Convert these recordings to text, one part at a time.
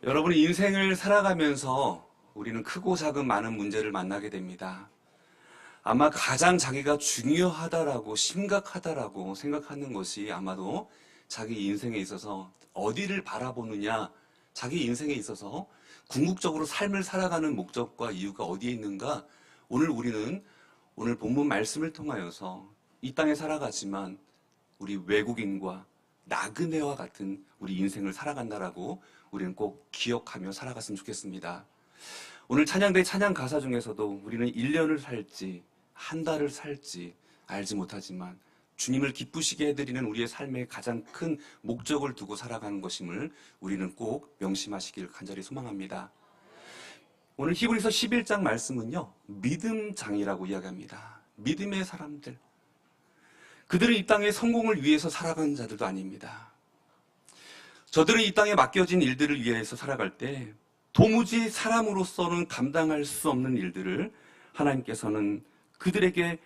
여러분의 인생을 살아가면서 우리는 크고 작은 많은 문제를 만나게 됩니다. 아마 가장 자기가 중요하다라고 심각하다라고 생각하는 것이 아마도 자기 인생에 있어서 어디를 바라보느냐, 자기 인생에 있어서 궁극적으로 삶을 살아가는 목적과 이유가 어디에 있는가. 우리는 오늘 본문 말씀을 통하여서 이 땅에 살아가지만 우리 외국인과 나그네와 같은 우리 인생을 살아간다라고 우리는 꼭 기억하며 살아갔으면 좋겠습니다. 오늘 찬양대 찬양 가사 중에서도 우리는 1년을 살지 한 달을 살지 알지 못하지만 주님을 기쁘시게 해드리는 우리의 삶의 가장 큰 목적을 두고 살아가는 것임을 우리는 꼭 명심하시길 간절히 소망합니다. 오늘 히브리서 11장 말씀은요, 믿음장이라고 이야기합니다. 믿음의 사람들. 그들은 이 땅의 성공을 위해서 살아가는 자들도 아닙니다. 저들은 이 땅에 맡겨진 일들을 위해서 살아갈 때 도무지 사람으로서는 감당할 수 없는 일들을 하나님께서는 그들에게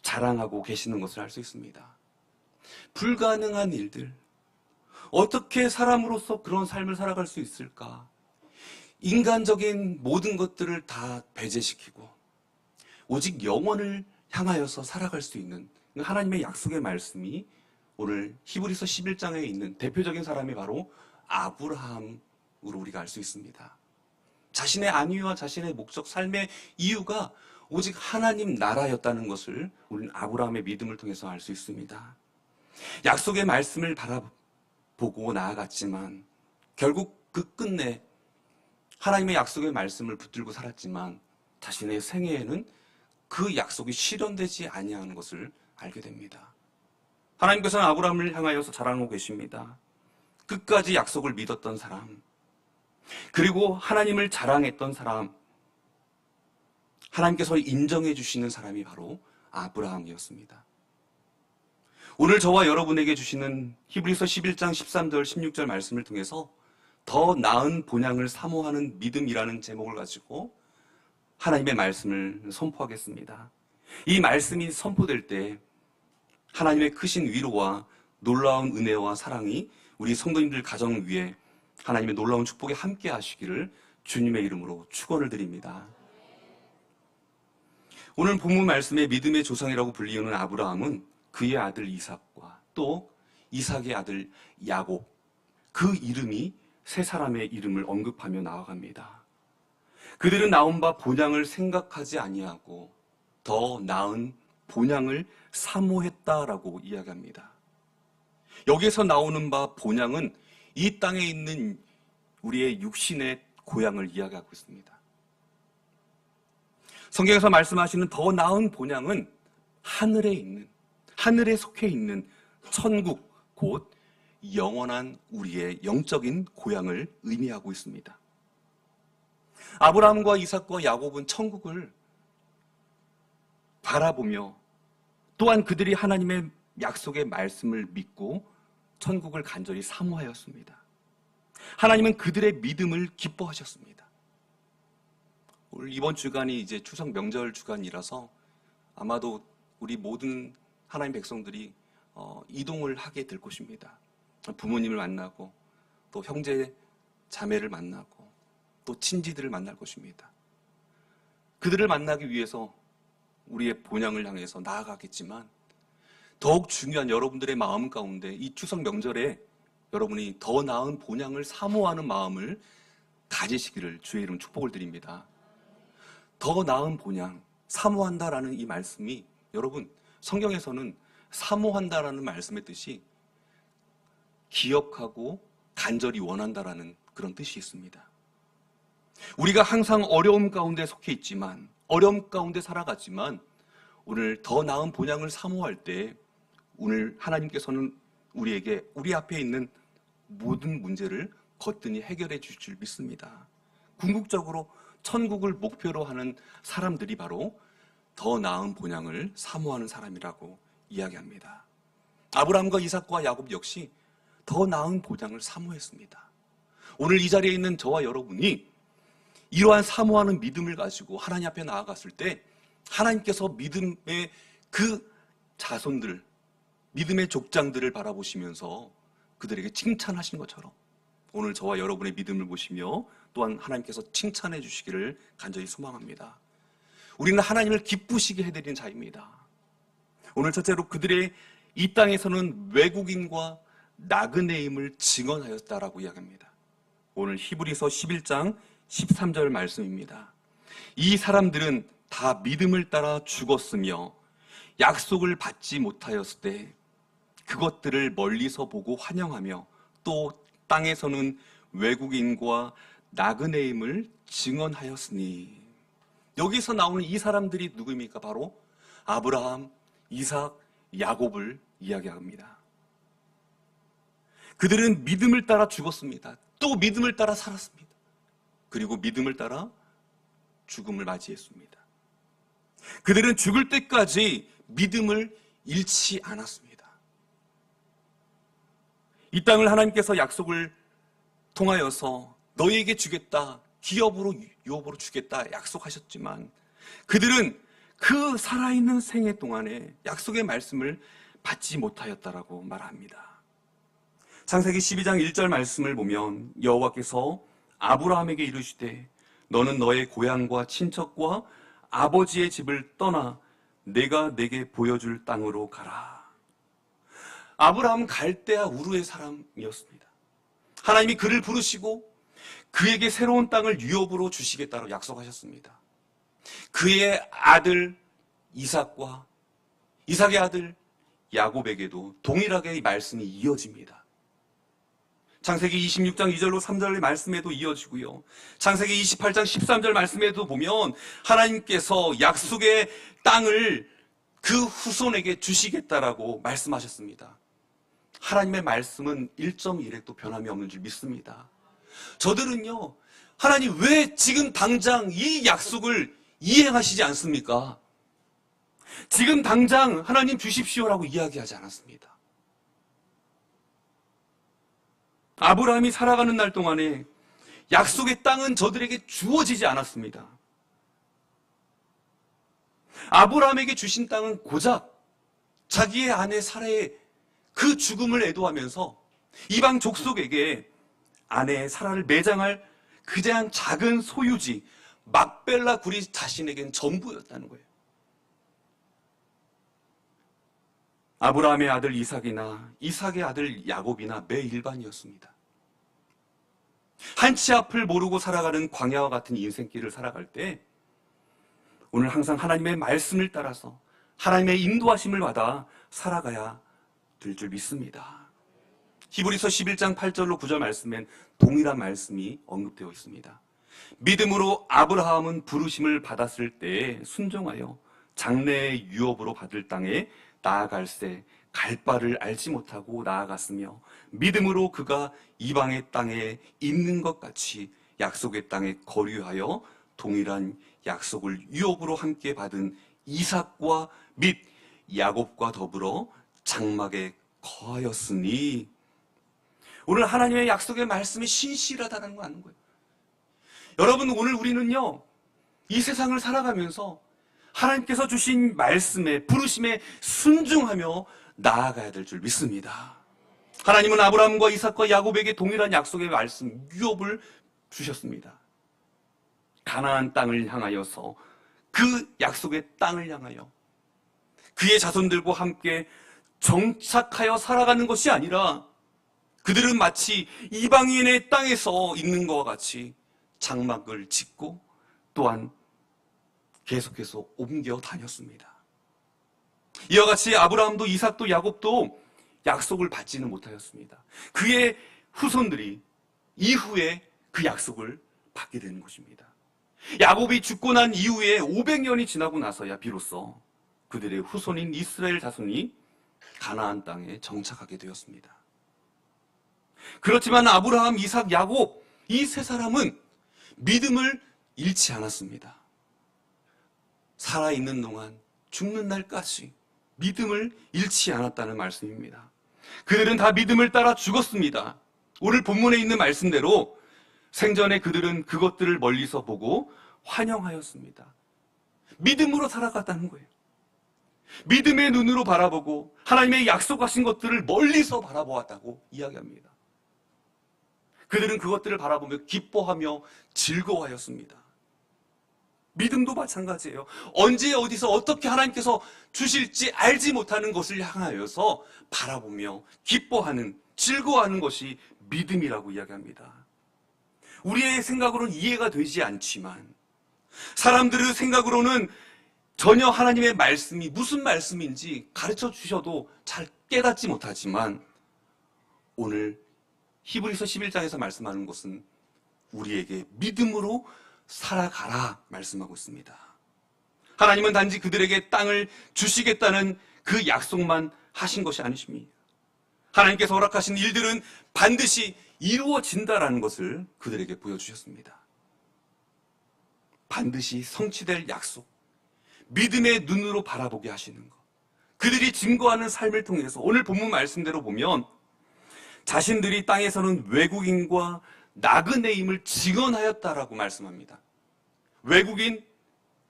자랑하고 계시는 것을 알 수 있습니다. 불가능한 일들. 어떻게 사람으로서 그런 삶을 살아갈 수 있을까? 인간적인 모든 것들을 다 배제시키고 오직 영원을 향하여서 살아갈 수 있는 하나님의 약속의 말씀이 오늘 히브리서 11장에 있는 대표적인 사람이 바로 아브라함으로 우리가 알 수 있습니다. 자신의 안위와 자신의 목적, 삶의 이유가 오직 하나님 나라였다는 것을 우리는 아브라함의 믿음을 통해서 알 수 있습니다. 약속의 말씀을 바라보고 나아갔지만 결국 그 끝내 하나님의 약속의 말씀을 붙들고 살았지만 자신의 생애에는 그 약속이 실현되지 아니하는 것을 알게 됩니다. 하나님께서는 아브라함을 향하여서 자랑하고 계십니다. 끝까지 약속을 믿었던 사람, 그리고 하나님을 자랑했던 사람, 하나님께서 인정해 주시는 사람이 바로 아브라함이었습니다. 오늘 저와 여러분에게 주시는 히브리서 11장 13절 16절 말씀을 통해서 더 나은 본향을 사모하는 믿음이라는 제목을 가지고 하나님의 말씀을 선포하겠습니다. 이 말씀이 선포될 때 하나님의 크신 위로와 놀라운 은혜와 사랑이 우리 성도님들 가정 위에 하나님의 놀라운 축복에 함께 하시기를 주님의 이름으로 축원을 드립니다. 오늘 본문 말씀의 믿음의 조상이라고 불리우는 아브라함은 그의 아들 이삭과 또 이삭의 아들 야곱, 그 이름이 세 사람의 이름을 언급하며 나아갑니다. 그들은 나온 바 본향을 생각하지 아니하고 더 나은 본향을 사모했다라고 이야기합니다. 여기에서 나오는 바 본향은 이 땅에 있는 우리의 육신의 고향을 이야기하고 있습니다. 성경에서 말씀하시는 더 나은 본향은 하늘에 속해 있는 천국, 곧 영원한 우리의 영적인 고향을 의미하고 있습니다. 아브라함과 이삭과 야곱은 천국을 바라보며 또한 그들이 하나님의 약속의 말씀을 믿고 천국을 간절히 사모하였습니다. 하나님은 그들의 믿음을 기뻐하셨습니다. 오늘 이번 주간이 이제 추석 명절 주간이라서 아마도 우리 모든 하나님 백성들이 이동을 하게 될 것입니다. 부모님을 만나고 또 형제 자매를 만나고 또 친지들을 만날 것입니다. 그들을 만나기 위해서 우리의 본향을 향해서 나아가겠지만 더욱 중요한 여러분들의 마음 가운데 이 추석 명절에 여러분이 더 나은 본향을 사모하는 마음을 가지시기를 주의 이름 축복을 드립니다. 더 나은 본향, 사모한다라는 이 말씀이 여러분 성경에서는 사모한다라는 말씀의 뜻이 기억하고 간절히 원한다라는 그런 뜻이 있습니다. 우리가 항상 어려움 가운데 속해 있지만 어려움 가운데 살아가지만 오늘 더 나은 본향을 사모할 때 오늘 하나님께서는 우리에게 우리 앞에 있는 모든 문제를 거뜬히 해결해 주실 줄 믿습니다. 궁극적으로 천국을 목표로 하는 사람들이 바로 더 나은 본향을 사모하는 사람이라고 이야기합니다. 아브라함과 이삭과 야곱 역시 더 나은 본향을 사모했습니다. 오늘 이 자리에 있는 저와 여러분이 이러한 사모하는 믿음을 가지고 하나님 앞에 나아갔을 때 하나님께서 믿음의 그 자손들, 믿음의 족장들을 바라보시면서 그들에게 칭찬하신 것처럼 오늘 저와 여러분의 믿음을 보시며 또한 하나님께서 칭찬해 주시기를 간절히 소망합니다. 우리는 하나님을 기쁘시게 해드리는 자입니다. 오늘 첫째로 그들의 이 땅에서는 외국인과 나그네임을 증언하였다라고 이야기합니다. 오늘 히브리서 11장 13절 말씀입니다. 이 사람들은 다 믿음을 따라 죽었으며 약속을 받지 못하였을 때 그것들을 멀리서 보고 환영하며 또 땅에서는 외국인과 나그네임을 증언하였으니, 여기서 나오는 이 사람들이 누구입니까? 바로 아브라함, 이삭, 야곱을 이야기합니다. 그들은 믿음을 따라 죽었습니다. 또 믿음을 따라 살았습니다. 그리고 믿음을 따라 죽음을 맞이했습니다. 그들은 죽을 때까지 믿음을 잃지 않았습니다. 이 땅을 하나님께서 약속을 통하여서 너희에게 주겠다, 기업으로 유업으로 주겠다 약속하셨지만 그들은 그 살아있는 생애 동안에 약속의 말씀을 받지 못하였다라고 말합니다. 창세기 12장 1절 말씀을 보면 여호와께서 아브라함에게 이르시되 너는 너의 고향과 친척과 아버지의 집을 떠나 내가 내게 보여줄 땅으로 가라. 아브라함은 갈대아 우르의 사람이었습니다. 하나님이 그를 부르시고 그에게 새로운 땅을 유업으로 주시겠다고 약속하셨습니다. 그의 아들 이삭과 이삭의 아들 야곱에게도 동일하게 이 말씀이 이어집니다. 창세기 26장 2절로 3절의 말씀에도 이어지고요. 창세기 28장 13절 말씀에도 보면 하나님께서 약속의 땅을 그 후손에게 주시겠다라고 말씀하셨습니다. 하나님의 말씀은 1.1획도 변함이 없는 줄 믿습니다. 저들은요, 하나님 왜 지금 당장 이 약속을 이행하시지 않습니까? 지금 당장 하나님 주십시오라고 이야기하지 않았습니다. 아브라함이 살아가는 날 동안에 약속의 땅은 저들에게 주어지지 않았습니다. 아브라함에게 주신 땅은 고작 자기의 아내 사라의 그 죽음을 애도하면서 이방 족속에게 아내 사라를 매장할 그냥 작은 소유지 막벨라 굴이 자신에겐 전부였다는 거예요. 아브라함의 아들 이삭이나 이삭의 아들 야곱이나 매 일반이었습니다. 한치 앞을 모르고 살아가는 광야와 같은 인생길을 살아갈 때 오늘 항상 하나님의 말씀을 따라서 하나님의 인도하심을 받아 살아가야 될 줄 믿습니다. 히브리서 11장 8절로 9절 말씀엔 동일한 말씀이 언급되어 있습니다. 믿음으로 아브라함은 부르심을 받았을 때 순종하여 장래의 유업으로 받을 땅에 나아갈새 갈 바를 알지 못하고 나아갔으며 믿음으로 그가 이방의 땅에 있는 것 같이 약속의 땅에 거류하여 동일한 약속을 유업으로 함께 받은 이삭과 및 야곱과 더불어 장막에 거하였으니, 오늘 하나님의 약속의 말씀이 신실하다는 거 아는 거예요. 여러분, 오늘 우리는요 이 세상을 살아가면서 하나님께서 주신 말씀에 부르심에 순종하며 나아가야 될 줄 믿습니다. 하나님은 아브라함과 이삭과 야곱에게 동일한 약속의 말씀 유업을 주셨습니다. 가나안 땅을 향하여서 그 약속의 땅을 향하여 그의 자손들과 함께 정착하여 살아가는 것이 아니라 그들은 마치 이방인의 땅에서 있는 것과 같이 장막을 짓고 또한 계속해서 옮겨 다녔습니다. 이와 같이 아브라함도 이삭도 야곱도 약속을 받지는 못하였습니다. 그의 후손들이 이후에 그 약속을 받게 되는 것입니다. 야곱이 죽고 난 이후에 500년이 지나고 나서야 비로소 그들의 후손인 이스라엘 자손이 가나안 땅에 정착하게 되었습니다. 그렇지만 아브라함, 이삭, 야곱 이 세 사람은 믿음을 잃지 않았습니다. 살아있는 동안 죽는 날까지 믿음을 잃지 않았다는 말씀입니다. 그들은 다 믿음을 따라 죽었습니다. 오늘 본문에 있는 말씀대로 생전에 그들은 그것들을 멀리서 보고 환영하였습니다. 믿음으로 살아갔다는 거예요. 믿음의 눈으로 바라보고 하나님의 약속하신 것들을 멀리서 바라보았다고 이야기합니다. 그들은 그것들을 바라보며 기뻐하며 즐거워하였습니다. 믿음도 마찬가지예요. 언제 어디서 어떻게 하나님께서 주실지 알지 못하는 것을 향하여서 바라보며 기뻐하는, 즐거워하는 것이 믿음이라고 이야기합니다. 우리의 생각으로는 이해가 되지 않지만 사람들의 생각으로는 전혀 하나님의 말씀이 무슨 말씀인지 가르쳐 주셔도 잘 깨닫지 못하지만 오늘 히브리서 11장에서 말씀하는 것은 우리에게 믿음으로 살아가라 말씀하고 있습니다. 하나님은 단지 그들에게 땅을 주시겠다는 그 약속만 하신 것이 아니십니다. 하나님께서 허락하신 일들은 반드시 이루어진다라는 것을 그들에게 보여주셨습니다. 반드시 성취될 약속, 믿음의 눈으로 바라보게 하시는 것, 그들이 증거하는 삶을 통해서 오늘 본문 말씀대로 보면 자신들이 땅에서는 외국인과 나그네임을 증언하였다라고 말씀합니다. 외국인,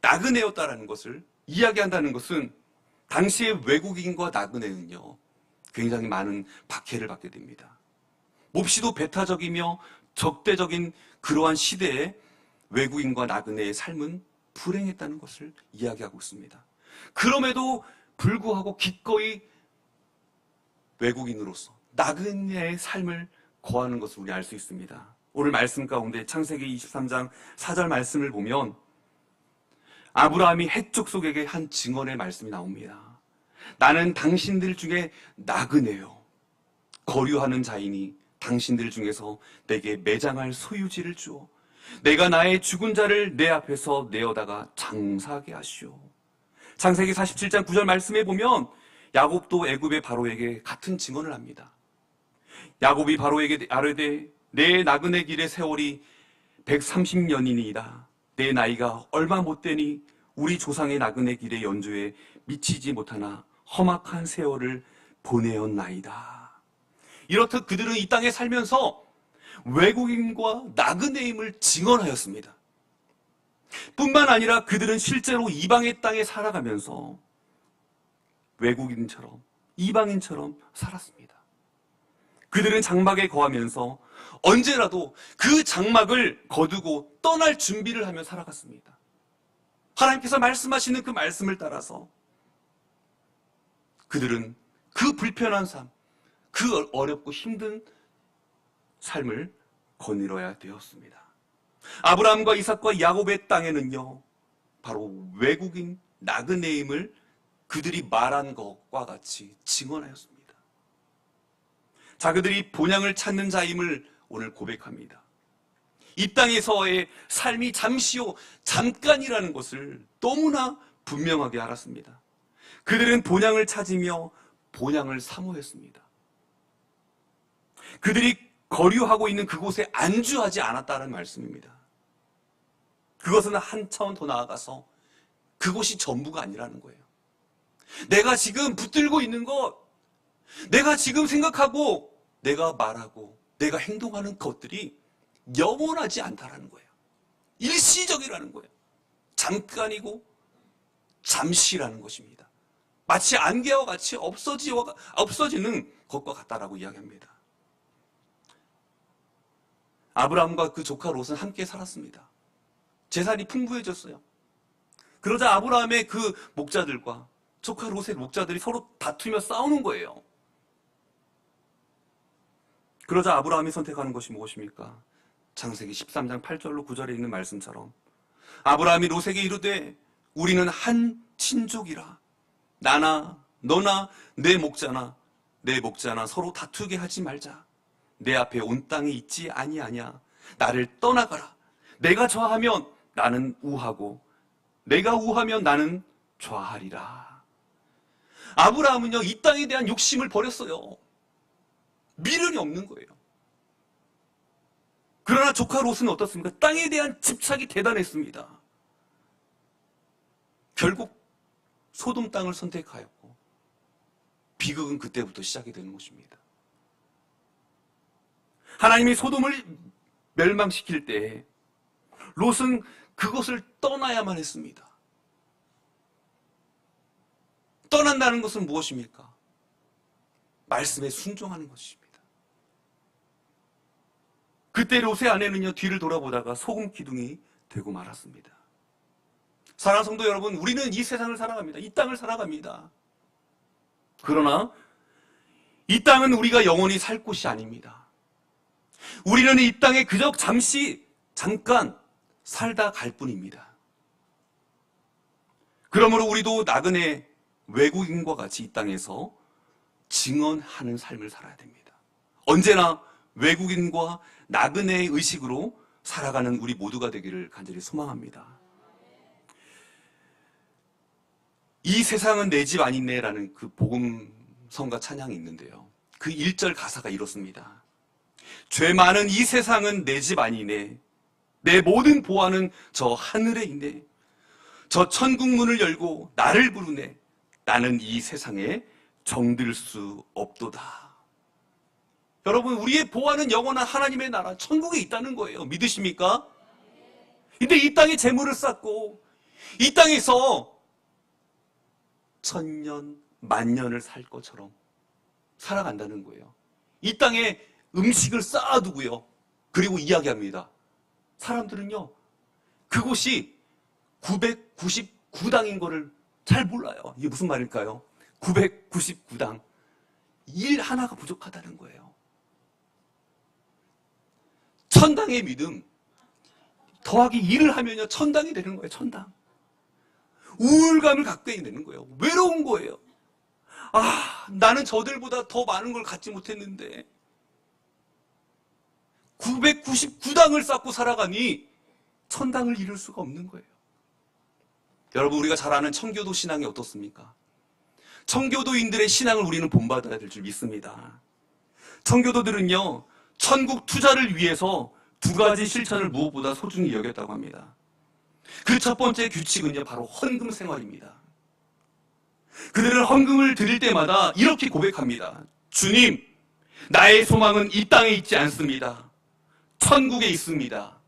나그네였다라는 것을 이야기한다는 것은 당시의 외국인과 나그네는요 굉장히 많은 박해를 받게 됩니다. 몹시도 배타적이며 적대적인 그러한 시대에 외국인과 나그네의 삶은 불행했다는 것을 이야기하고 있습니다. 그럼에도 불구하고 기꺼이 외국인으로서 나그네의 삶을 거하는 것을 우리 알 수 있습니다. 오늘 말씀 가운데 창세기 23장 4절 말씀을 보면 아브라함이 헷 족속에게 한 증언의 말씀이 나옵니다. 나는 당신들 중에 나그네요. 거류하는 자이니 당신들 중에서 내게 매장할 소유지를 주어 내가 나의 죽은 자를 내 앞에서 내어다가 장사하게 하시오. 창세기 47장 9절 말씀에 보면 야곱도 애굽의 바로에게 같은 증언을 합니다. 야곱이 바로에게 아뢰되 내 나그네 길의 세월이 130년이니이다. 내 나이가 얼마 못되니 우리 조상의 나그네 길의 연조에 미치지 못하나 험악한 세월을 보내었나이다. 이렇듯 그들은 이 땅에 살면서 외국인과 나그네임을 증언하였습니다. 뿐만 아니라 그들은 실제로 이방의 땅에 살아가면서 외국인처럼 이방인처럼 살았습니다. 그들은 장막에 거하면서 언제라도 그 장막을 거두고 떠날 준비를 하며 살아갔습니다. 하나님께서 말씀하시는 그 말씀을 따라서 그들은 그 불편한 삶, 그 어렵고 힘든 삶을 거닐어야 되었습니다. 아브라함과 이삭과 야곱의 땅에는요 바로 외국인 나그네임을 그들이 말한 것과 같이 증언하였습니다. 자, 그들이 본향을 찾는 자임을 오늘 고백합니다. 이 땅에서의 삶이 잠시요 잠깐이라는 것을 너무나 분명하게 알았습니다. 그들은 본향을 찾으며 본향을 사모했습니다. 그들이 거류하고 있는 그곳에 안주하지 않았다는 말씀입니다. 그것은 한 차원 더 나아가서 그곳이 전부가 아니라는 거예요. 내가 지금 붙들고 있는 것, 내가 지금 생각하고 내가 말하고 내가 행동하는 것들이 영원하지 않다라는 거예요. 일시적이라는 거예요. 잠깐이고 잠시라는 것입니다. 마치 안개와 같이 없어지는 것과 같다라고 이야기합니다. 아브라함과 그 조카 롯은 함께 살았습니다. 재산이 풍부해졌어요. 그러자 아브라함의 그 목자들과 조카 롯의 목자들이 서로 다투며 싸우는 거예요. 그러자 아브라함이 선택하는 것이 무엇입니까? 창세기 13장 8절로 9절에 있는 말씀처럼 아브라함이 롯에게 이르되 우리는 한 친족이라 나나 너나 내 목자나 서로 다투게 하지 말자. 내 앞에 온 땅이 있지 아니하냐. 나를 떠나가라. 내가 좌하면 나는 우하고 내가 우하면 나는 좌하리라. 아브라함은요 이 땅에 대한 욕심을 버렸어요. 미련이 없는 거예요. 그러나 조카 롯은 어떻습니까? 땅에 대한 집착이 대단했습니다. 결국 소돔 땅을 선택하였고 비극은 그때부터 시작이 되는 것입니다. 하나님이 소돔을 멸망시킬 때 롯은 그것을 떠나야만 했습니다. 떠난다는 것은 무엇입니까? 말씀에 순종하는 것입니다. 그때 롯의 아내는요, 뒤를 돌아보다가 소금 기둥이 되고 말았습니다. 사랑하는 성도 여러분, 우리는 이 세상을 살아갑니다. 이 땅을 살아갑니다. 그러나 이 땅은 우리가 영원히 살 곳이 아닙니다. 우리는 이 땅에 그저 잠깐 살다 갈 뿐입니다. 그러므로 우리도 나그네 외국인과 같이 이 땅에서 증언하는 삶을 살아야 됩니다. 언제나 외국인과 나그네의 의식으로 살아가는 우리 모두가 되기를 간절히 소망합니다. 이 세상은 내 집 아니네라는 그 복음성가 찬양이 있는데요. 그 1절 가사가 이렇습니다. 죄 많은 이 세상은 내 집 아니네. 내 모든 보화는 저 하늘에 있네. 저 천국 문을 열고 나를 부르네. 나는 이 세상에 정들 수 없도다. 여러분, 우리의 보화는 영원한 하나님의 나라 천국에 있다는 거예요. 믿으십니까? 근데 이 땅에 재물을 쌓고 이 땅에서 천년 만년을 살 것처럼 살아간다는 거예요. 이 땅에 음식을 쌓아두고요, 그리고 이야기합니다. 사람들은요, 그곳이 999당인 거를 잘 몰라요. 이게 무슨 말일까요? 999당. 일 하나가 부족하다는 거예요. 천당의 믿음 더하기 1을 하면요, 천당이 되는 거예요. 천당. 우울감을 갖게 되는 거예요. 외로운 거예요. 아, 나는 저들보다 더 많은 걸 갖지 못했는데 999당을 쌓고 살아가니 천당을 이룰 수가 없는 거예요. 여러분, 우리가 잘 아는 청교도 신앙이 어떻습니까? 청교도인들의 신앙을 우리는 본받아야 될 줄 믿습니다. 청교도들은요, 천국 투자를 위해서 두 가지 실천을 무엇보다 소중히 여겼다고 합니다. 그 첫 번째 규칙은요, 바로 헌금 생활입니다. 그들은 헌금을 드릴 때마다 이렇게 고백합니다. 주님, 나의 소망은 이 땅에 있지 않습니다. 천국에 있습니다.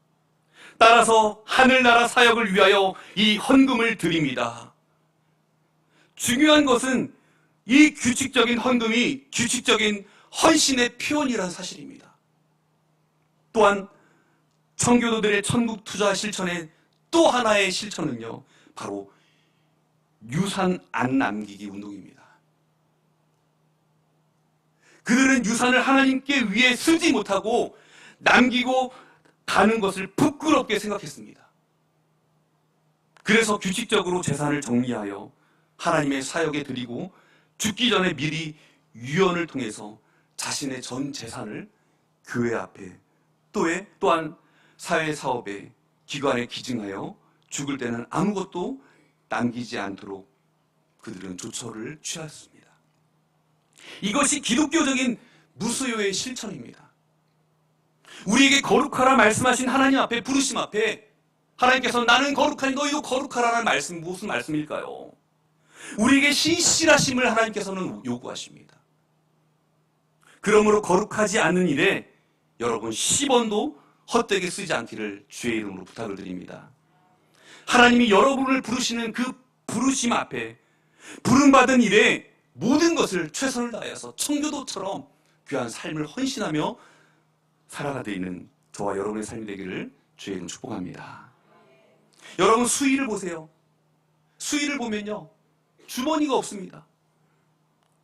따라서 하늘나라 사역을 위하여 이 헌금을 드립니다. 중요한 것은 이 규칙적인 헌금이 규칙적인 헌신의 표현이라는 사실입니다. 또한 청교도들의 천국 투자 실천의 또 하나의 실천은요, 바로 유산 안 남기기 운동입니다. 그들은 유산을 하나님께 위해 쓰지 못하고 남기고 가는 것을 부끄럽게 생각했습니다. 그래서 규칙적으로 재산을 정리하여 하나님의 사역에 드리고 죽기 전에 미리 유언을 통해서 자신의 전 재산을 교회 앞에 또한 사회 사업에 기관에 기증하여 죽을 때는 아무것도 남기지 않도록 그들은 조처를 취했습니다. 이것이 기독교적인 무수요의 실천입니다. 우리에게 거룩하라 말씀하신 하나님 앞에, 부르심 앞에 하나님께서 나는 거룩하니 너희도 거룩하라는 말씀, 무슨 말씀일까요? 우리에게 신실하심을 하나님께서는 요구하십니다. 그러므로 거룩하지 않은 일에 여러분 10원도 헛되게 쓰지 않기를 주의 이름으로 부탁을 드립니다. 하나님이 여러분을 부르시는 그 부르심 앞에 부름받은 일에 모든 것을 최선을 다해서 청교도처럼 귀한 삶을 헌신하며 살아가게 있는 저와 여러분의 삶이 되기를 주의 이름 축복합니다. 여러분, 수의를 보세요. 수의를 보면요, 주머니가 없습니다.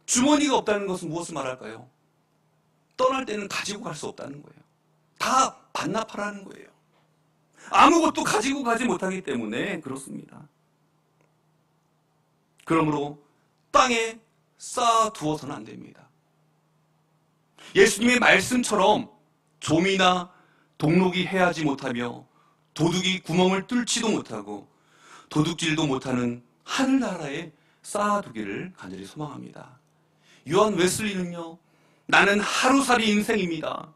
주머니가 없다는 것은 무엇을 말할까요? 떠날 때는 가지고 갈 수 없다는 거예요. 다 반납하라는 거예요. 아무것도 가지고 가지 못하기 때문에 그렇습니다. 그러므로 땅에 쌓아두어서는 안 됩니다. 예수님의 말씀처럼 좀이나 동록이 해하지 못하며 도둑이 구멍을 뚫지도 못하고 도둑질도 못하는 하늘나라에 쌓아두기를 간절히 소망합니다. 요한 웨슬리는요, 나는 하루살이 인생입니다.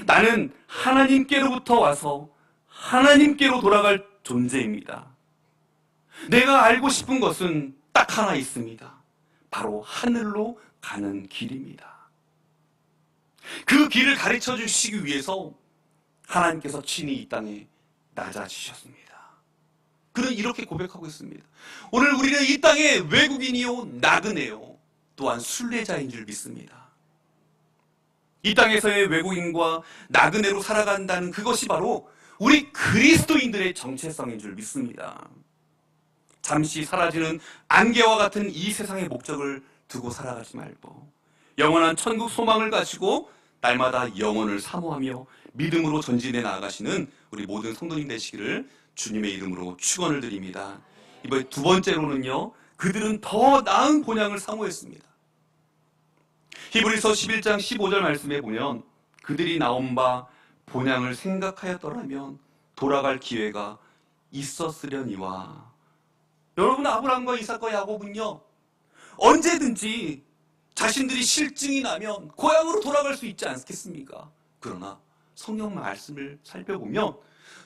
나는 하나님께로부터 와서 하나님께로 돌아갈 존재입니다. 내가 알고 싶은 것은 딱 하나 있습니다. 바로 하늘로 가는 길입니다. 그 길을 가르쳐 주시기 위해서 하나님께서 친히 이 땅에 낮아지셨습니다. 그는 이렇게 고백하고 있습니다. 오늘 우리는 이 땅에 외국인이요, 나그네요, 또한 순례자인 줄 믿습니다. 이 땅에서의 외국인과 나그네로 살아간다는 그것이 바로 우리 그리스도인들의 정체성인 줄 믿습니다. 잠시 사라지는 안개와 같은 이 세상의 목적을 두고 살아가지 말고 영원한 천국 소망을 가지고 날마다 영혼을 사모하며 믿음으로 전진해 나아가시는 우리 모든 성도님 되시기를 주님의 이름으로 축원을 드립니다. 이번에 두 번째로는요, 그들은 더 나은 본향을 사모했습니다. 히브리서 11장 15절 말씀에 보면 그들이 나온 바 본향을 생각하였더라면 돌아갈 기회가 있었으려니와. 여러분, 아브라함과 이삭과 야곱은요, 언제든지 자신들이 실증이 나면 고향으로 돌아갈 수 있지 않겠습니까? 그러나 성경 말씀을 살펴보면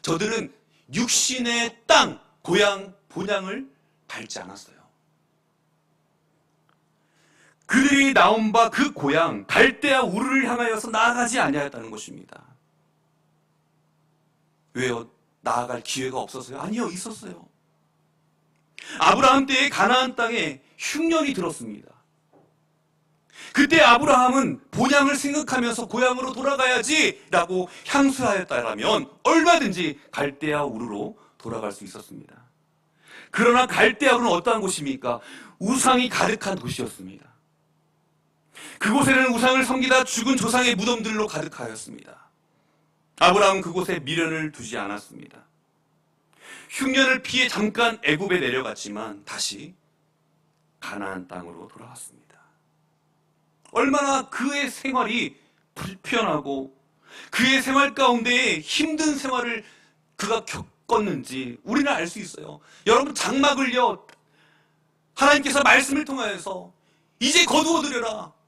저들은 육신의 땅, 고향, 본향을 밟지 않았어요. 그들이 나온 바 그 고향 갈대아 우르를 향하여서 나아가지 아니하였다는 것입니다. 왜요? 나아갈 기회가 없었어요? 아니요, 있었어요. 아브라함 때의 가나안 땅에 흉년이 들었습니다. 그때 아브라함은 본향을 생각하면서 고향으로 돌아가야지 라고 향수하였다라면 얼마든지 갈대아 우르로 돌아갈 수 있었습니다. 그러나 갈대아 우르는 어떠한 곳입니까? 우상이 가득한 도시였습니다. 그곳에는 우상을 섬기다 죽은 조상의 무덤들로 가득하였습니다. 아브라함은 그곳에 미련을 두지 않았습니다. 흉년을 피해 잠깐 애굽에 내려갔지만 다시 가나안 땅으로 돌아왔습니다. 얼마나 그의 생활이 불편하고 그의 생활 가운데 힘든 생활을 그가 겪었는지 우리는 알 수 있어요. 여러분, 장막을요, 하나님께서 말씀을 통하여서 이제 거두어들여라,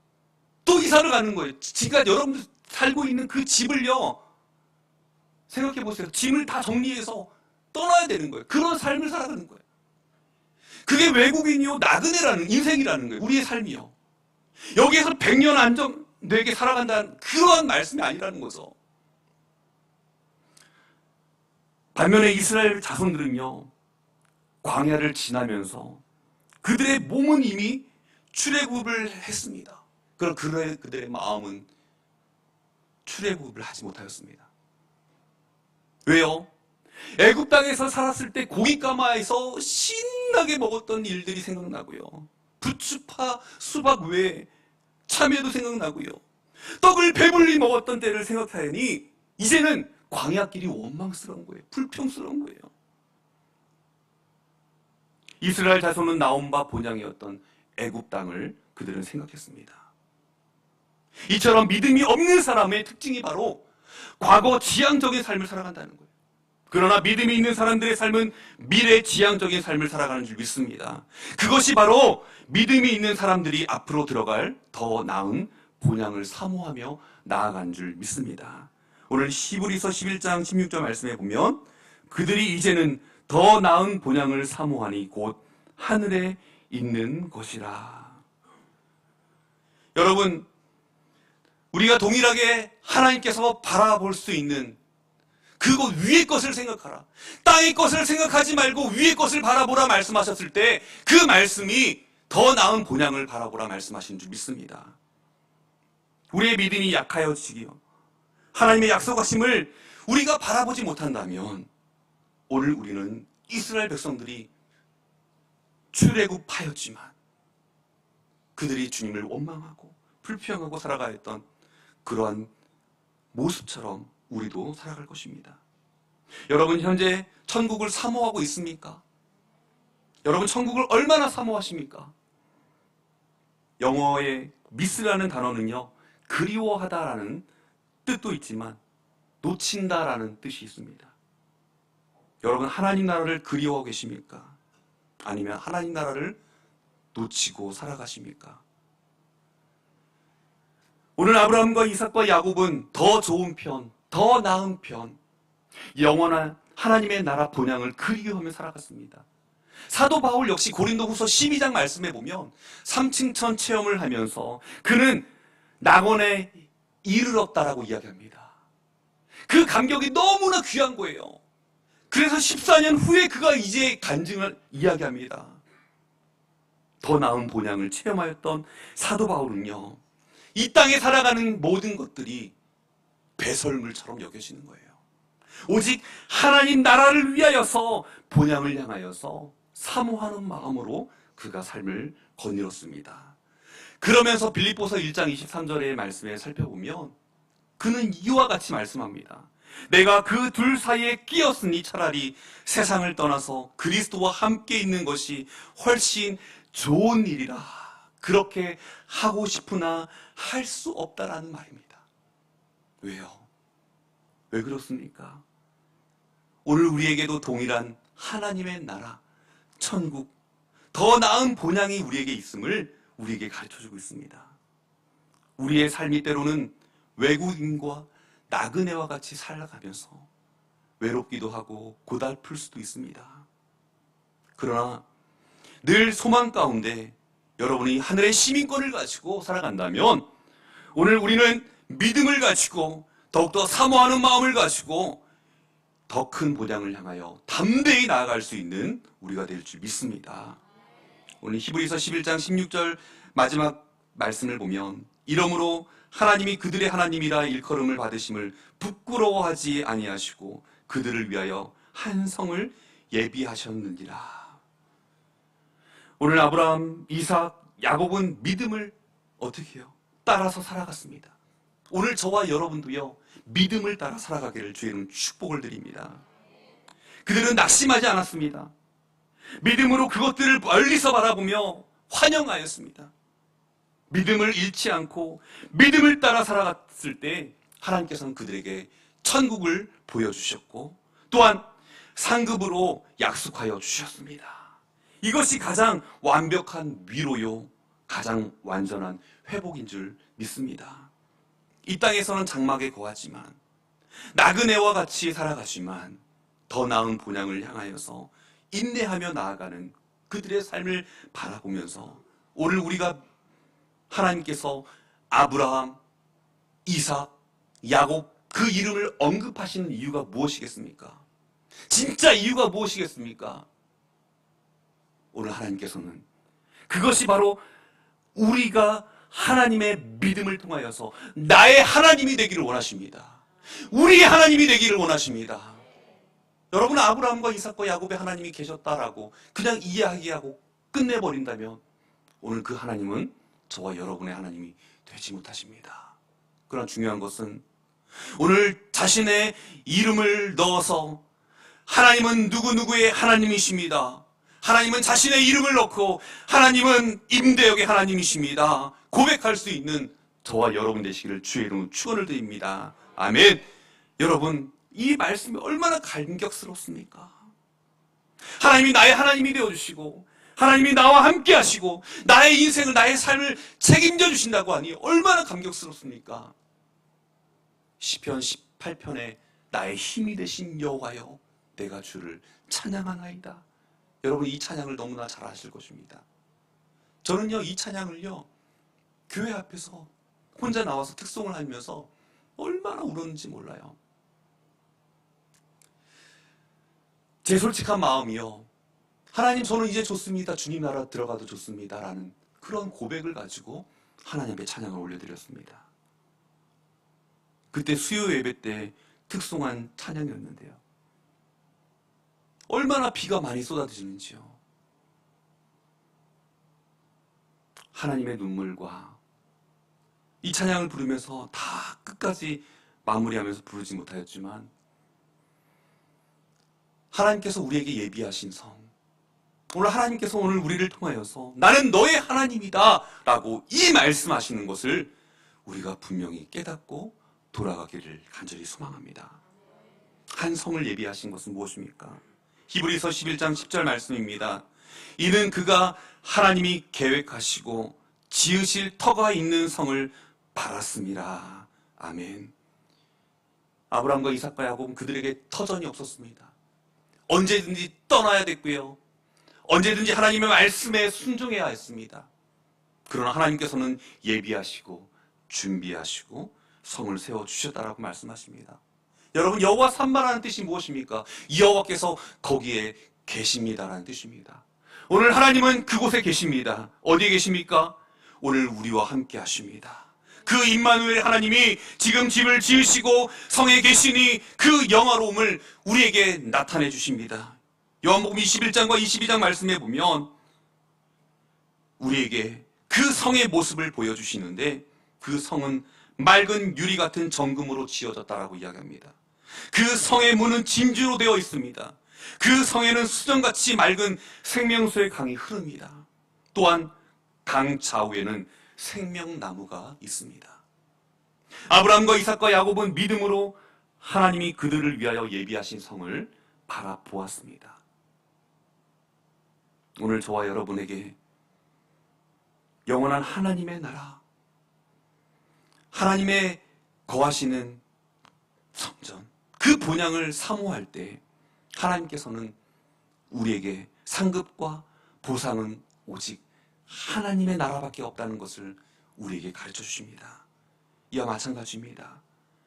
또 이사를 가는 거예요. 지금 여러분들 살고 있는 그 집을요, 생각해 보세요. 짐을 다 정리해서 떠나야 되는 거예요. 그런 삶을 살아가는 거예요. 그게 외국인이요, 나그네라는 인생이라는 거예요. 우리의 삶이요. 여기에서 100년 안정되게 살아간다는 그러한 말씀이 아니라는 거죠. 반면에 이스라엘 자손들은요, 광야를 지나면서 그들의 몸은 이미 출애굽을 했습니다. 그럼 그들의 마음은 출애굽을 하지 못하였습니다. 왜요? 애굽 땅에서 살았을 때 고깃가마에서 신나게 먹었던 일들이 생각나고요. 부추파, 수박 외에 참외도 생각나고요. 떡을 배불리 먹었던 때를 생각하니 이제는 광야길이 원망스러운 거예요. 불평스러운 거예요. 이스라엘 자손은 나온 바 본향이었던 애굽 땅을 그들은 생각했습니다. 이처럼 믿음이 없는 사람의 특징이 바로 과거 지향적인 삶을 살아간다는 거예요. 그러나 믿음이 있는 사람들의 삶은 미래 지향적인 삶을 살아가는 줄 믿습니다. 그것이 바로 믿음이 있는 사람들이 앞으로 들어갈 더 나은 본향을 사모하며 나아간 줄 믿습니다. 오늘 히브리서 11장 16절 말씀에 보면 그들이 이제는 더 나은 본향을 사모하니 곧 하늘에 있는 것이라. 여러분, 우리가 동일하게 하나님께서 바라볼 수 있는 그곳 위의 것을 생각하라. 땅의 것을 생각하지 말고 위의 것을 바라보라 말씀하셨을 때 그 말씀이 더 나은 본향을 바라보라 말씀하신 줄 믿습니다. 우리의 믿음이 약하여지기요, 하나님의 약속하심을 우리가 바라보지 못한다면 오늘 우리는 이스라엘 백성들이 출애굽하였지만 그들이 주님을 원망하고 불평하고 살아가였던 그러한 모습처럼 우리도 살아갈 것입니다. 여러분, 현재 천국을 사모하고 있습니까? 여러분, 천국을 얼마나 사모하십니까? 영어의 미스라는 단어는요, 그리워하다라는 뜻도 있지만 놓친다라는 뜻이 있습니다. 여러분, 하나님 나라를 그리워하고 계십니까? 아니면 하나님 나라를 놓치고 살아가십니까? 오늘 아브라함과 이삭과 야곱은 더 좋은 편, 더 나은 편, 영원한 하나님의 나라 본향을 그리워하며 살아갔습니다. 사도 바울 역시 고린도후서 12장 말씀에 보면 3층천 체험을 하면서 그는 낙원에 이르렀다라고 이야기합니다. 그 감격이 너무나 귀한 거예요. 그래서 14년 후에 그가 이제 간증을 이야기합니다. 더 나은 본향을 체험하였던 사도 바울은요, 이 땅에 살아가는 모든 것들이 배설물처럼 여겨지는 거예요. 오직 하나님 나라를 위하여서 본향을 향하여서 사모하는 마음으로 그가 삶을 거닐었습니다. 그러면서 빌립보서 1장 23절의 말씀에 살펴보면 그는 이와 같이 말씀합니다. 내가 그 둘 사이에 끼었으니 차라리 세상을 떠나서 그리스도와 함께 있는 것이 훨씬 좋은 일이라. 그렇게 하고 싶으나 할 수 없다라는 말입니다. 왜요? 왜 그렇습니까? 오늘 우리에게도 동일한 하나님의 나라, 천국, 더 나은 본향이 우리에게 있음을 우리에게 가르쳐주고 있습니다. 우리의 삶이 때로는 외국인과 나그네와 같이 살아가면서 외롭기도 하고 고달플 수도 있습니다. 그러나 늘 소망 가운데 여러분이 하늘의 시민권을 가지고 살아간다면 오늘 우리는 믿음을 가지고 더욱더 사모하는 마음을 가지고 더 큰 본향을 향하여 담대히 나아갈 수 있는 우리가 될 줄 믿습니다. 오늘 히브리서 11장 16절 마지막 말씀을 보면 이러므로 하나님이 그들의 하나님이라 일컬음을 받으심을 부끄러워하지 아니하시고 그들을 위하여 한 성을 예비하셨느니라. 오늘 아브라함, 이삭, 야곱은 믿음을 어떻게 해요? 따라서 살아갔습니다. 오늘 저와 여러분도요, 믿음을 따라 살아가기를 주의 축복을 드립니다. 그들은 낙심하지 않았습니다. 믿음으로 그것들을 멀리서 바라보며 환영하였습니다. 믿음을 잃지 않고 믿음을 따라 살아갔을 때 하나님께서는 그들에게 천국을 보여주셨고 또한 상급으로 약속하여 주셨습니다. 이것이 가장 완벽한 위로요, 가장 완전한 회복인 줄 믿습니다. 이 땅에서는 장막에 거하지만 나그네와 같이 살아가지만 더 나은 본향을 향하여서 인내하며 나아가는 그들의 삶을 바라보면서 오늘 우리가 하나님께서 아브라함, 이삭, 야곱 그 이름을 언급하시는 이유가 무엇이겠습니까? 진짜 이유가 무엇이겠습니까? 오늘 하나님께서는 그것이 바로 우리가 하나님의 믿음을 통하여서 나의 하나님이 되기를 원하십니다. 우리의 하나님이 되기를 원하십니다. 여러분 아브라함과 이삭과 야곱의 하나님이 계셨다라고 그냥 이야기하고 끝내버린다면 오늘 그 하나님은 저와 여러분의 하나님이 되지 못하십니다. 그러나 중요한 것은 오늘 자신의 이름을 넣어서 하나님은 누구누구의 하나님이십니다. 하나님은 자신의 이름을 넣고 하나님은 임대역의 하나님이십니다. 고백할 수 있는 저와 여러분 되시기를 주의 이름으로 축원을 드립니다. 아멘. 여러분 이 말씀이 얼마나 감격스럽습니까? 하나님이 나의 하나님이 되어주시고 하나님이 나와 함께 하시고 나의 인생을 나의 삶을 책임져 주신다고 하니 얼마나 감격스럽습니까? 시편 18편에 나의 힘이 되신 여호와여 내가 주를 찬양하나이다. 여러분 이 찬양을 너무나 잘 아실 것입니다. 저는요 이 찬양을요 교회 앞에서 혼자 나와서 특송을 하면서 얼마나 울었는지 몰라요. 제 솔직한 마음이요, 하나님 저는 이제 좋습니다, 주님 나라 들어가도 좋습니다 라는 그런 고백을 가지고 하나님 앞에 찬양을 올려드렸습니다. 그때 수요 예배 때 특송한 찬양이었는데요, 얼마나 비가 많이 쏟아지는지요. 하나님의 눈물과 이 찬양을 부르면서 다 끝까지 마무리하면서 부르지 못하였지만 하나님께서 우리에게 예비하신 성, 오늘 하나님께서 오늘 우리를 통하여서 나는 너의 하나님이다 라고 이 말씀하시는 것을 우리가 분명히 깨닫고 돌아가기를 간절히 소망합니다. 한 성을 예비하신 것은 무엇입니까? 히브리서 11장 10절 말씀입니다. 이는 그가 하나님이 계획하시고 지으실 터가 있는 성을 바랐습니다. 아멘. 아브라함과 이삭과 야곱은 그들에게 터전이 없었습니다. 언제든지 떠나야 됐고요, 언제든지 하나님의 말씀에 순종해야 했습니다. 그러나 하나님께서는 예비하시고 준비하시고 성을 세워주셨다라고 말씀하십니다. 여러분 여호와 산마라는 뜻이 무엇입니까? 여호와께서 거기에 계십니다라는 뜻입니다. 오늘 하나님은 그곳에 계십니다. 어디에 계십니까? 오늘 우리와 함께 하십니다. 그 임마누엘 하나님이 지금 집을 지으시고 성에 계시니 그 영화로움을 우리에게 나타내 주십니다. 요한복음 21장과 22장 말씀에 보면 우리에게 그 성의 모습을 보여주시는데, 그 성은 맑은 유리 같은 정금으로 지어졌다라고 이야기합니다. 그 성의 문은 진주로 되어 있습니다. 그 성에는 수정같이 맑은 생명수의 강이 흐릅니다. 또한 강 좌우에는 생명나무가 있습니다. 아브라함과 이삭과 야곱은 믿음으로 하나님이 그들을 위하여 예비하신 성을 바라보았습니다. 오늘 저와 여러분에게 영원한 하나님의 나라, 하나님의 거하시는 성전, 그 본향을 사모할 때 하나님께서는 우리에게 상급과 보상은 오직 하나님의 나라밖에 없다는 것을 우리에게 가르쳐 주십니다. 이와 마찬가지입니다.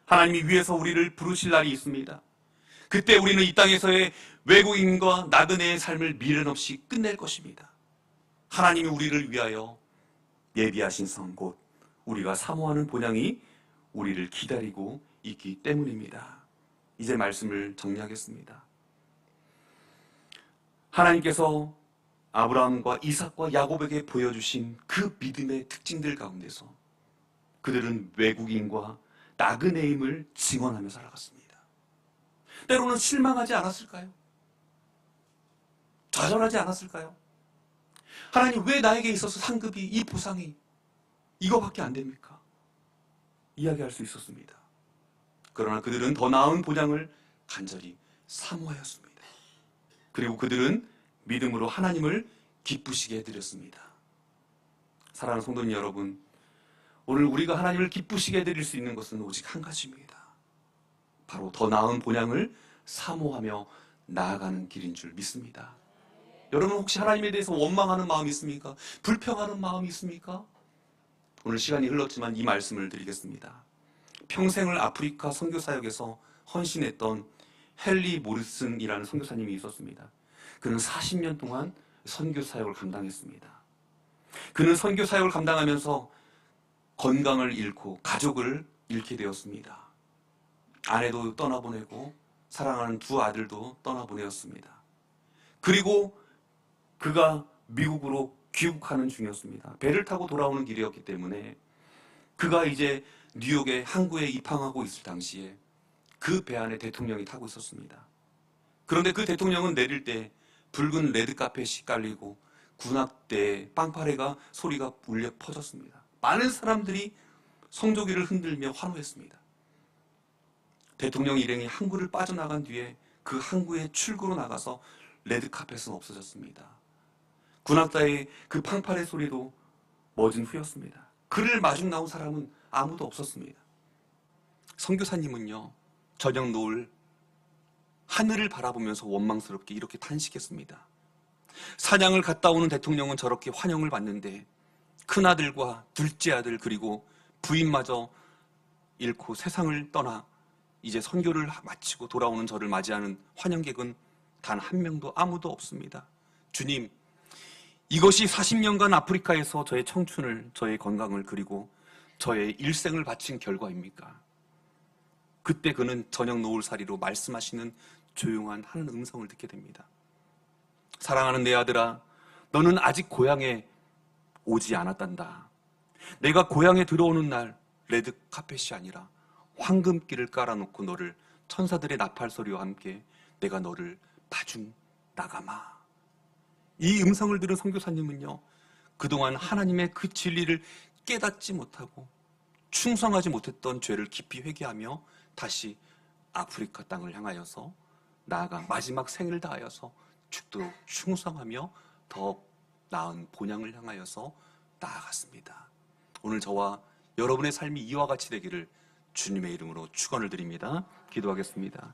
하나님이 위에서 우리를 부르실 날이 있습니다. 그때 우리는 이 땅에서의 외국인과 나그네의 삶을 미련 없이 끝낼 것입니다. 하나님이 우리를 위하여 예비하신 성, 곧 우리가 사모하는 본향이 우리를 기다리고 있기 때문입니다. 이제 말씀을 정리하겠습니다. 하나님께서 아브라함과 이삭과 야곱에게 보여주신 그 믿음의 특징들 가운데서 그들은 외국인과 나그네임을 증언하며 살아갔습니다. 때로는 실망하지 않았을까요? 좌절하지 않았을까요? 하나님, 왜 나에게 있어서 상급이, 이 보상이 이거밖에 안 됩니까? 이야기할 수 있었습니다. 그러나 그들은 더 나은 본향을 간절히 사모하였습니다. 그리고 그들은 믿음으로 하나님을 기쁘시게 해드렸습니다. 사랑하는 성도님 여러분, 오늘 우리가 하나님을 기쁘시게 해드릴 수 있는 것은 오직 한 가지입니다. 바로 더 나은 본향을 사모하며 나아가는 길인 줄 믿습니다. 여러분, 혹시 하나님에 대해서 원망하는 마음이 있습니까? 불평하는 마음이 있습니까? 오늘 시간이 흘렀지만 이 말씀을 드리겠습니다. 평생을 아프리카 선교사역에서 헌신했던 헨리 모리슨이라는 선교사님이 있었습니다. 그는 40년 동안 선교사역을 감당했습니다. 그는 선교사역을 감당하면서 건강을 잃고 가족을 잃게 되었습니다. 아내도 떠나보내고 사랑하는 두 아들도 떠나보내었습니다. 그리고 그가 미국으로 귀국하는 중이었습니다. 배를 타고 돌아오는 길이었기 때문에 그가 이제 뉴욕의 항구에 입항하고 있을 당시에 그 배 안에 대통령이 타고 있었습니다. 그런데 그 대통령은 내릴 때 붉은 레드카펫이 깔리고 군악대의 빵파레가 소리가 울려 퍼졌습니다. 많은 사람들이 성조기를 흔들며 환호했습니다. 대통령 일행이 항구를 빠져나간 뒤에 그 항구의 출구로 나가서 레드카펫은 없어졌습니다. 군악대의 그 팡파레 소리도 멎은 후였습니다. 그를 마중 나온 사람은 아무도 없었습니다. 선교사님은요, 저녁 노을 하늘을 바라보면서 원망스럽게 이렇게 탄식했습니다. 사냥을 갔다 오는 대통령은 저렇게 환영을 받는데 큰아들과 둘째 아들 그리고 부인마저 잃고 세상을 떠나 이제 선교를 마치고 돌아오는 저를 맞이하는 환영객은 단 한 명도 아무도 없습니다. 주님, 이것이 40년간 아프리카에서 저의 청춘을, 저의 건강을 그리고 저의 일생을 바친 결과입니까? 그때 그는 저녁 노을사리로 말씀하시는 조용한 하는 음성을 듣게 됩니다. 사랑하는 내 아들아, 너는 아직 고향에 오지 않았단다. 내가 고향에 들어오는 날 레드카펫이 아니라 황금길을 깔아놓고 너를 천사들의 나팔 소리와 함께 내가 너를 마중 나가마. 이 음성을 들은 선교사님은요, 그동안 하나님의 그 진리를 깨닫지 못하고 충성하지 못했던 죄를 깊이 회개하며 다시 아프리카 땅을 향하여서 나아가 마지막 생을 다하여서 죽도록 충성하며 더 나은 본향을 향하여서 나아갔습니다. 오늘 저와 여러분의 삶이 이와 같이 되기를 주님의 이름으로 축원을 드립니다. 기도하겠습니다.